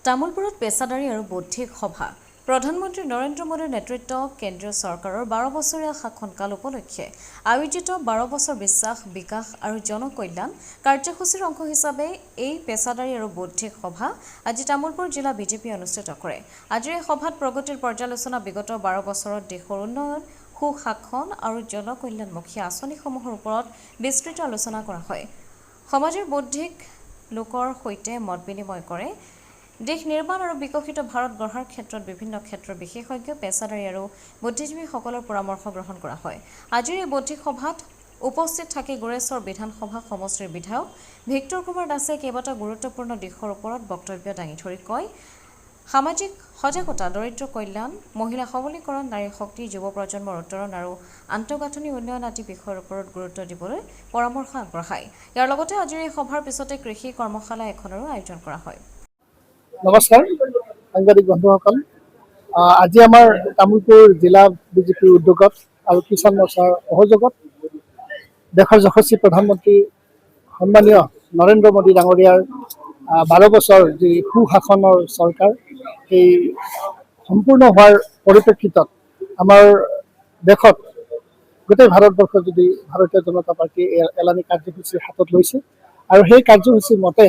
তামুলপুৰত পেছাদাৰী আৰু বৌদ্ধিক সভা প্ৰধানমন্ত্ৰী নৰেন্দ্ৰ মোদীৰ নেতৃত্ব কেন্দ্ৰীয় চৰকাৰৰ 12 বছৰীয়া শাসনকাল উপলক্ষে আয়োজিত 12 বছৰ বিশ্বাস বিকাশ আৰু জনকল্যাণ কাৰ্যসূচীৰ অংশ হিচাপে এই পেছাদাৰী আৰু বৌদ্ধিক সভা আজি তামুলপুৰ জিলা বিজেপি অনুষ্ঠিত কৰে। আজিৰ এই সভাত প্ৰগতিৰ পৰ্যালোচনা বিগত 12 বছৰত দেশৰ উন্নয়ন সুশাসন আৰু জনকল্যাণমুখী আঁচনিসমূহৰ ওপৰত বিস্তৃত আলোচনা কৰা হয়। সমাজৰ বৌদ্ধিক লোকৰ সৈতে মত বিনিময় কৰে। দেশ নিৰ্মাণ আৰু বিকশিত ভাৰত গঢ়াৰ ক্ষেত্ৰত বিভিন্ন ক্ষেত্ৰৰ বিশেষজ্ঞ পেছাদাৰী আৰু বুদ্ধিজীৱীসকলৰ পৰামৰ্শ গ্ৰহণ কৰা হয়। আজিৰ এই বৌদ্ধিক সভাত উপস্থিত থাকি গোৰেশ্বৰ বিধানসভা সমষ্টিৰ বিধায়ক ভিক্টৰ কুমাৰ দাসে কেইবাটাও গুৰুত্বপূৰ্ণ দিশৰ ওপৰত বক্তব্য দাঙি ধৰি কয়, সামাজিক সজাগতা, দৰিদ্ৰ কল্যাণ, মহিলা সবলীকৰণ, নাৰী শক্তি, যুৱ প্ৰজন্মৰ উত্তৰণ আৰু আন্তঃগাঁথনি উন্নয়ন আদি বিষয়ৰ ওপৰত গুৰুত্ব দিবলৈ পৰামৰ্শ আগবঢ়ায়। ইয়াৰ লগতে আজিৰ এই সভাৰ পিছতে কৃষি কৰ্মশালা এখনৰো আয়োজন কৰা হয়। নমস্কাৰ সাংবাদিক বন্ধুসকল, আজি আমাৰ তামুলপুৰ জিলা বিজেপিৰ উদ্যোগত আৰু কিষাণ মৰ্চাৰ সহযোগত দেশৰ যশস্বী প্ৰধানমন্ত্ৰী সন্মানীয় নৰেন্দ্ৰ মোদী ডাঙৰীয়াৰ 12 বছৰ যি সুশাসনৰ চৰকাৰ সেই সম্পূৰ্ণ হোৱাৰ পৰিপ্ৰেক্ষিতত আমাৰ দেশত গোটেই ভাৰতবৰ্ষত যদি ভাৰতীয় জনতা পাৰ্টি এলানি কাৰ্যসূচী হাতত লৈছে আৰু সেই কাৰ্যসূচী মতে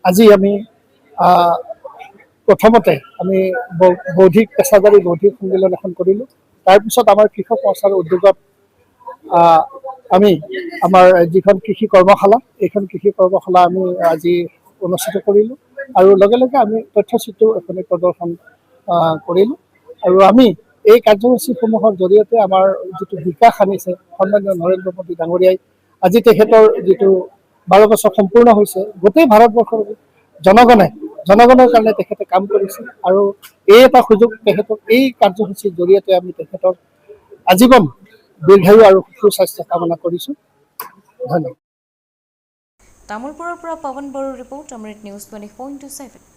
আজি আমি প্ৰথমতে আমি বৌদ্ধিক পেছাদাৰী বৌদ্ধিক সন্মিলন এখন কৰিলোঁ। তাৰপিছত আমাৰ কৃষক মৰ্চাৰ উদ্যোগত আমি আমাৰ যিখন কৃষি কৰ্মশালা এইখন কৃষি কৰ্মশালা আমি আজি অনুষ্ঠিত কৰিলোঁ আৰু লগে লগে আমি তথ্যচিত্ৰ এখনি প্ৰদৰ্শন কৰিলোঁ আৰু আমি এই কাৰ্যসূচীসমূহৰ জৰিয়তে আমাৰ যিটো বিকাশ আনিছে সন্মানীয় নৰেন্দ্ৰ মোদী ডাঙৰীয়াই আজি তেখেতৰ যিটো 12 বছৰ সম্পূৰ্ণ হৈছে, গোটেই ভাৰতবৰ্ষৰ জনগণৰ কাৰণে তেখেতে কাম কৰিছে আৰু এই এটা সুযোগ তেখেতক এই কাৰ্যসূচীৰ জৰিয়তে আমি তেখেতৰ আজীৱন দীৰ্ঘায়ু আৰু সুস্বাস্থ্য কামনা কৰিছোঁ। ধন্যবাদ। তামুলপুৰৰ পৰা পৱন বড়োৰ ৰিপৰ্ট, অমৃত নিউজ 24/7।